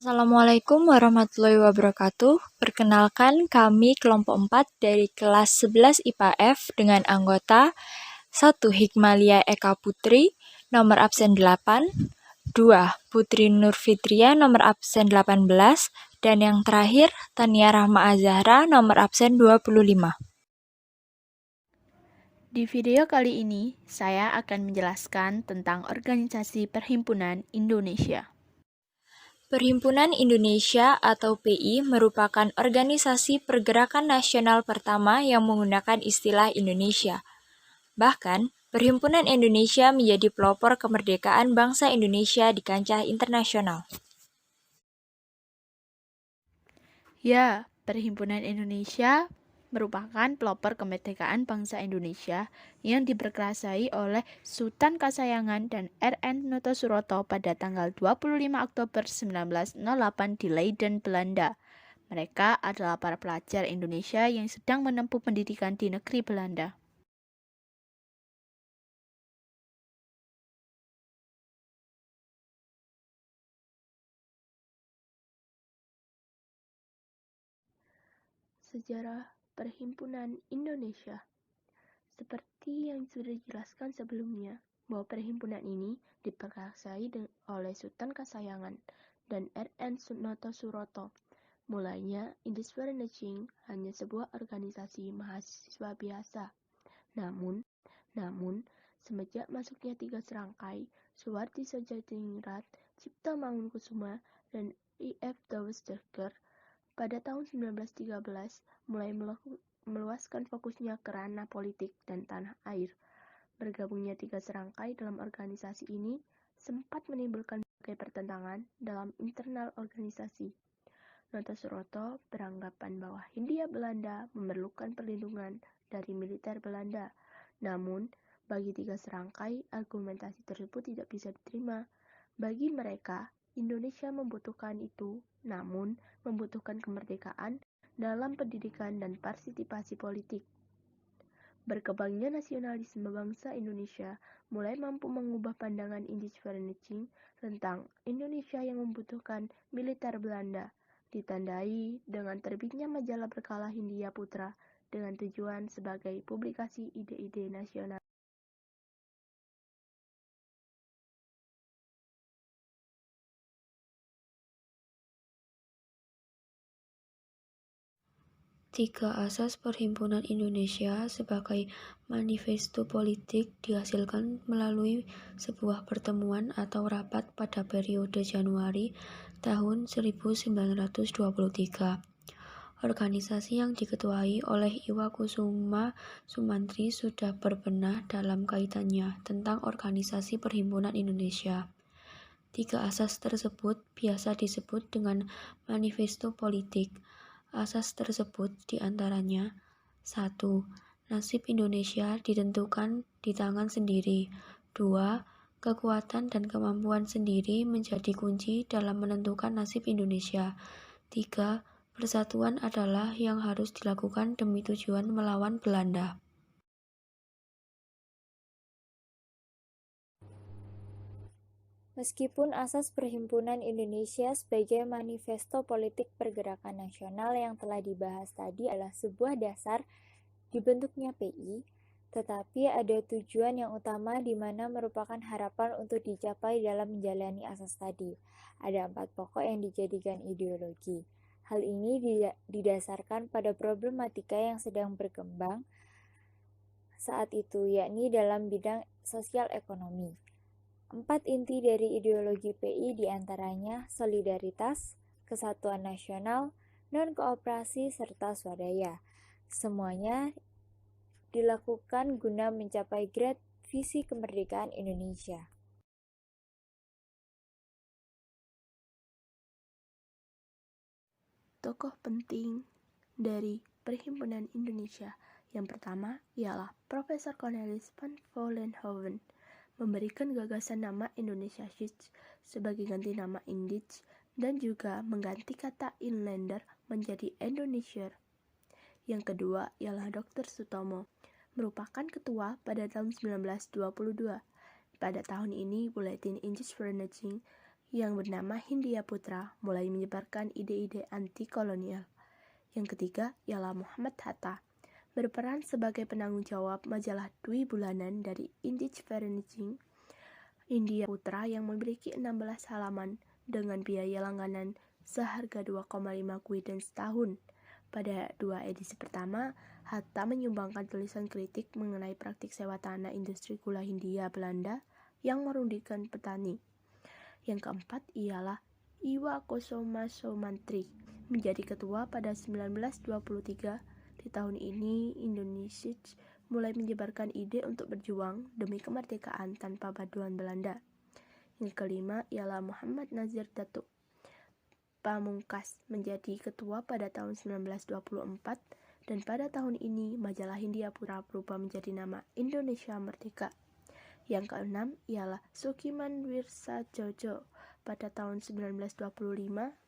Assalamualaikum warahmatullahi wabarakatuh. Perkenalkan, kami kelompok 4 dari kelas 11 IPA F dengan anggota 1. Hikmalia Eka Putri, nomor absen 8, 2. Putri Nur Fitria, nomor absen 18, dan yang terakhir, Tania Rahma Azahra, nomor absen 25. Di video kali ini, saya akan menjelaskan tentang Organisasi Perhimpunan Indonesia. Perhimpunan Indonesia atau PI merupakan organisasi pergerakan nasional pertama yang menggunakan istilah Indonesia. Bahkan, Perhimpunan Indonesia menjadi pelopor kemerdekaan bangsa Indonesia di kancah internasional. Ya, Perhimpunan Indonesia merupakan pelopor kemerdekaan bangsa Indonesia yang diperkuasai oleh Sultan Kasayangan dan RN Noto Suroto pada tanggal 25 Oktober 1908 di Leiden, Belanda. Mereka adalah para pelajar Indonesia yang sedang menempuh pendidikan di negeri Belanda. Sejarah Perhimpunan Indonesia. Seperti yang sudah dijelaskan sebelumnya, bahwa perhimpunan ini diperkuasai oleh Sultan Kasayangan dan RN Noto Suroto. Mulanya, Indiswara Necing hanya sebuah organisasi mahasiswa biasa. Namun, semenjak masuknya tiga serangkai, Suwardi Sojattingrat, Cipta Mangunkusumo, dan I.F. Dawes-Dekker, pada tahun 1913 mulai meluaskan fokusnya ke ranah politik dan tanah air. Bergabungnya tiga serangkai dalam organisasi ini sempat menimbulkan berbagai pertentangan dalam internal organisasi. Noto Suroto beranggapan bahwa Hindia Belanda memerlukan perlindungan dari militer Belanda. Namun, bagi tiga serangkai, argumentasi tersebut tidak bisa diterima. Bagi mereka, Indonesia membutuhkan itu, namun membutuhkan kemerdekaan dalam pendidikan dan partisipasi politik. Berkembangnya nasionalisme bangsa Indonesia mulai mampu mengubah pandangan Indiswara Necing tentang Indonesia yang membutuhkan militer Belanda, ditandai dengan terbitnya majalah berkala Hindia Putra dengan tujuan sebagai publikasi ide-ide nasional. Tiga asas Perhimpunan Indonesia sebagai manifesto politik dihasilkan melalui sebuah pertemuan atau rapat pada periode Januari tahun 1923. Organisasi yang diketuai oleh Iwakusuma Sumantri sudah berbenah dalam kaitannya tentang organisasi Perhimpunan Indonesia. Tiga asas tersebut biasa disebut dengan manifesto politik. Asas tersebut diantaranya 1. Nasib Indonesia ditentukan di tangan sendiri. 2. Kekuatan dan kemampuan sendiri menjadi kunci dalam menentukan nasib Indonesia. 3. Persatuan adalah yang harus dilakukan demi tujuan melawan Belanda. Meskipun asas Perhimpunan Indonesia sebagai manifesto politik pergerakan nasional yang telah dibahas tadi adalah sebuah dasar dibentuknya PI, tetapi ada tujuan yang utama di mana merupakan harapan untuk dicapai dalam menjalani asas tadi. Ada 4 pokok yang dijadikan ideologi. Hal ini didasarkan pada problematika yang sedang berkembang saat itu, yakni dalam bidang sosial ekonomi. 4 inti dari ideologi PI diantaranya solidaritas, kesatuan nasional, non-kooperasi, serta swadaya. Semuanya dilakukan guna mencapai grade visi kemerdekaan Indonesia. Tokoh penting dari Perhimpunan Indonesia yang pertama ialah Profesor Cornelis van Vollenhoven, memberikan gagasan nama Indonesia Schutz sebagai ganti nama Indich dan juga mengganti kata Inlander menjadi Indonesia. Yang kedua ialah Dr. Sutomo, merupakan ketua pada tahun 1922. Pada tahun ini, Buletin Indisciplinary yang bernama Hindia Putra mulai menyebarkan ide-ide anti-kolonial. Yang ketiga ialah Muhammad Hatta, berperan sebagai penanggung jawab majalah Dwi bulanan dari Independent Hindia Putra yang memiliki 16 halaman dengan biaya langganan seharga 2,5 guiden setahun. Pada 2 edisi pertama, Hatta menyumbangkan tulisan kritik mengenai praktik sewa tanah industri gula Hindia Belanda yang merugikan petani. Yang keempat ialah Iwa Kusuma Sumantri, menjadi ketua pada 1923. Di tahun ini, Indonesia mulai menyebarkan ide untuk berjuang demi kemerdekaan tanpa bantuan Belanda. Yang kelima ialah Muhammad Nazir Datuk Pamungkas, menjadi ketua pada tahun 1924, dan pada tahun ini majalah Hindia Putra berubah menjadi nama Indonesia Merdeka. Yang keenam ialah Sukiman Wirsajojo. Pada tahun 1925,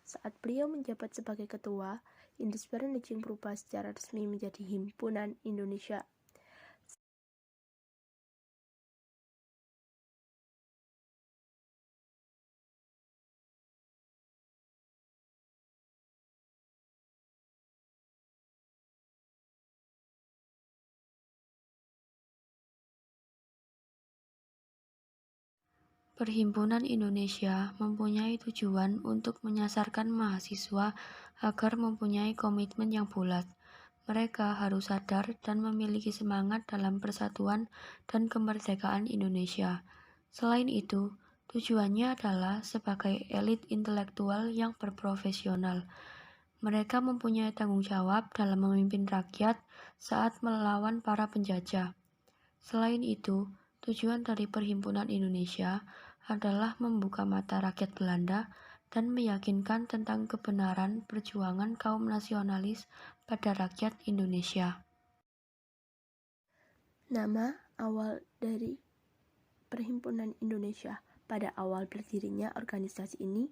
saat beliau menjabat sebagai ketua, Independent berubah secara resmi menjadi Himpunan Indonesia. Perhimpunan Indonesia mempunyai tujuan untuk menyasarkan mahasiswa agar mempunyai komitmen yang bulat. Mereka harus sadar dan memiliki semangat dalam persatuan dan kemerdekaan Indonesia. Selain itu, tujuannya adalah sebagai elit intelektual yang berprofesional. Mereka mempunyai tanggung jawab dalam memimpin rakyat saat melawan para penjajah. Selain itu, tujuan dari Perhimpunan Indonesia adalah membuka mata rakyat Belanda dan meyakinkan tentang kebenaran perjuangan kaum nasionalis pada rakyat Indonesia. Nama awal dari Perhimpunan Indonesia. Pada awal berdirinya organisasi ini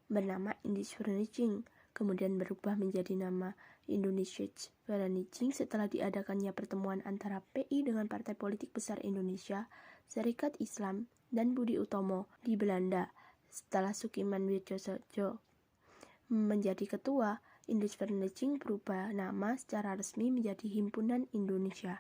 bernama Independent, kemudian berubah menjadi nama Indonesia Vereniging setelah diadakannya pertemuan antara PI dengan partai politik besar Indonesia, Serikat Islam, dan Budi Utomo di Belanda. Setelah Sukiman Wirsajojo menjadi ketua, Independent berubah nama secara resmi menjadi Himpunan Indonesia.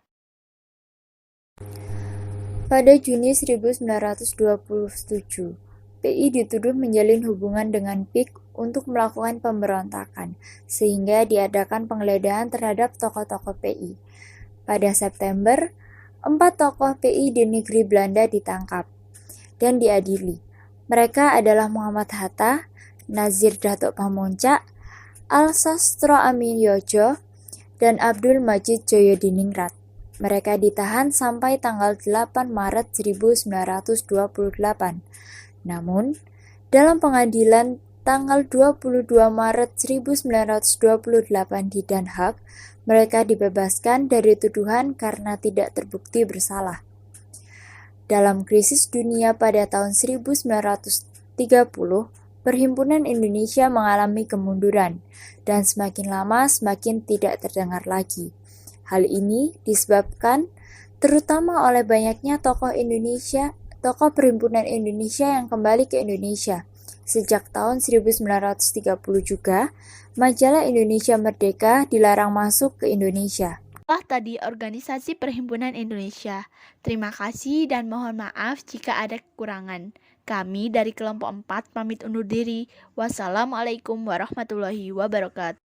Pada Juni 1927, PI dituduh menjalin hubungan dengan PIK untuk melakukan pemberontakan, sehingga diadakan penggeledahan terhadap tokoh-tokoh PI. Pada September, 4 tokoh PI di negeri Belanda ditangkap dan diadili. Mereka adalah Muhammad Hatta, Nazir Datuk Pamuncak, Alsastro Aminojo, dan Abdul Majid Joyodiningrat. Mereka ditahan sampai tanggal 8 Maret 1928. Namun, dalam pengadilan tanggal 22 Maret 1928 di Den Haag, mereka dibebaskan dari tuduhan karena tidak terbukti bersalah. Dalam krisis dunia pada tahun 1930, Perhimpunan Indonesia mengalami kemunduran, dan semakin lama semakin tidak terdengar lagi. Hal ini disebabkan terutama oleh banyaknya tokoh Perhimpunan Indonesia yang kembali ke Indonesia. Sejak tahun 1930 juga, majalah Indonesia Merdeka dilarang masuk ke Indonesia. Tadi organisasi Perhimpunan Indonesia. Terima kasih dan mohon maaf jika ada kekurangan. Kami dari kelompok 4 pamit undur diri. Wassalamualaikum warahmatullahi wabarakatuh.